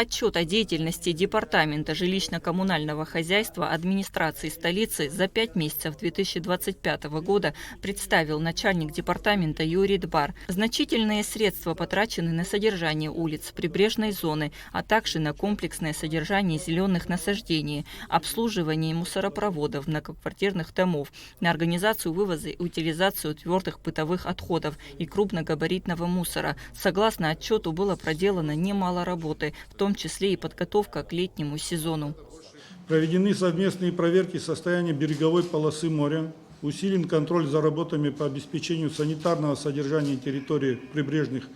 Отчет о деятельности Департамента жилищно-коммунального хозяйства администрации столицы за 5 месяцев 2025 года представил начальник департамента Юрий Дбар. Значительные средства потрачены на содержание улиц, прибрежной зоны, а также на комплексное содержание зеленых насаждений, обслуживание мусоропроводов многоквартирных домов, на организацию вывоза и утилизацию твердых бытовых отходов и крупногабаритного мусора. Согласно отчету, было проделано немало работы, в том числе и подготовка к летнему сезону. Проведены совместные проверки состояния береговой полосы моря, усилен контроль за работами по обеспечению санитарного содержания территории прибрежных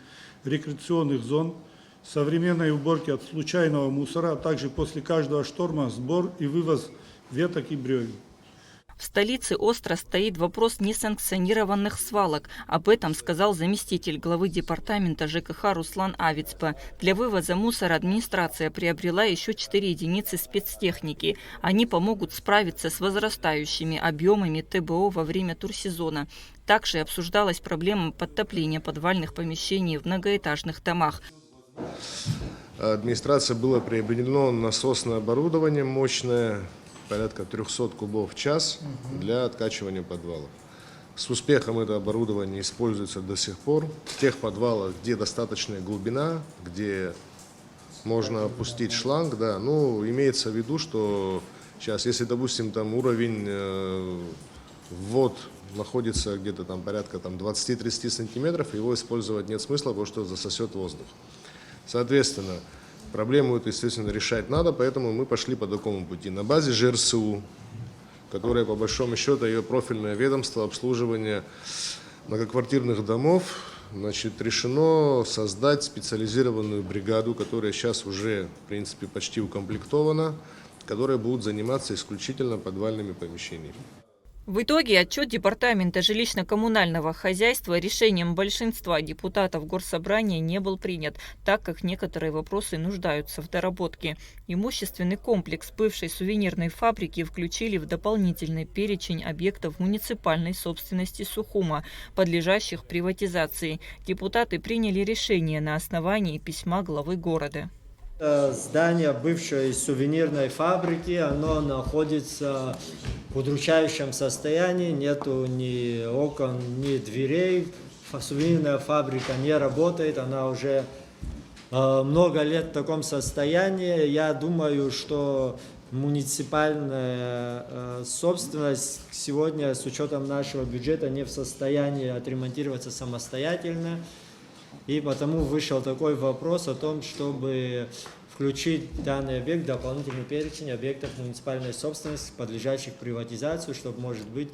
рекреационных зон, современной уборки от случайного мусора, а также после каждого шторма сбор и вывоз веток и бревен. В столице остро стоит вопрос несанкционированных свалок. Об этом сказал заместитель главы департамента ЖКХ Руслан Авицпа. Для вывоза мусора администрация приобрела еще 4 единицы спецтехники. Они помогут справиться с возрастающими объемами ТБО во время турсезона. Также обсуждалась проблема подтопления подвальных помещений в многоэтажных домах. Администрации было приобретено насосное оборудование мощное, порядка 300 кубов в час для откачивания подвалов. С успехом это оборудование используется до сих пор. В тех подвалах, где достаточная глубина, где можно опустить шланг, да, ну, имеется в виду, что сейчас, если, допустим, там уровень ввод находится где-то там порядка 20-30 сантиметров, его использовать нет смысла, потому что засосет воздух. Соответственно, проблему эту, естественно, решать надо, поэтому мы пошли по такому пути. На базе ЖРСУ, которая, по большому счету, ее профильное ведомство обслуживания многоквартирных домов, значит, решено создать специализированную бригаду, которая сейчас уже, в принципе, почти укомплектована, которая будет заниматься исключительно подвальными помещениями. В итоге отчет Департамента жилищно-коммунального хозяйства решением большинства депутатов Горсобрания не был принят, так как некоторые вопросы нуждаются в доработке. Имущественный комплекс бывшей сувенирной фабрики включили в дополнительный перечень объектов муниципальной собственности Сухума, подлежащих приватизации. Депутаты приняли решение на основании письма главы города. Здание бывшей сувенирной фабрики, оно находится в удручающем состоянии, нету ни окон, ни дверей. Сувенирная фабрика не работает, она уже много лет в таком состоянии. Я думаю, что муниципальная собственность сегодня с учетом нашего бюджета не в состоянии отремонтироваться самостоятельно. И потому вышел такой вопрос о том, чтобы включить данный объект в дополнительный перечень объектов муниципальной собственности, подлежащих приватизации, чтобы, может быть,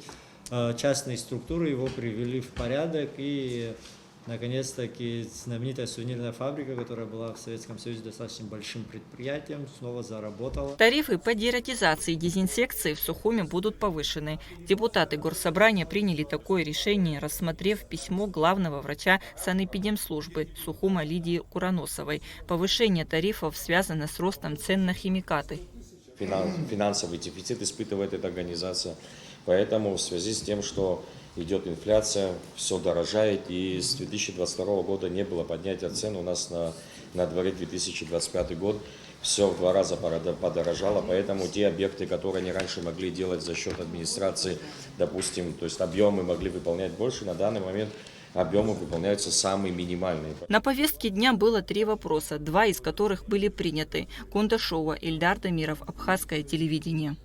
частные структуры его привели в порядок и, наконец-таки, знаменитая сувенирная фабрика, которая была в Советском Союзе достаточно большим предприятием, снова заработала. Тарифы по дератизации и дезинсекции в Сухуме будут повышены. Депутаты Горсобрания приняли такое решение, рассмотрев письмо главного врача санэпидемслужбы Сухума Лидии Кураносовой. Повышение тарифов связано с ростом цен на химикаты. Финансовый дефицит испытывает эта организация, поэтому в связи с тем, что идет инфляция, все дорожает, и с 2022 года не было поднятия цен. У нас на дворе 2025 год все в 2 раза подорожало, поэтому те объекты, которые они раньше могли делать за счет администрации, допустим, то есть объемы могли выполнять больше, на данный момент объемы выполняются самые минимальные. На повестке дня было 3 вопроса, 2 из которых были приняты. Кундашова, Ильдар Дамиров, Абхазское телевидение.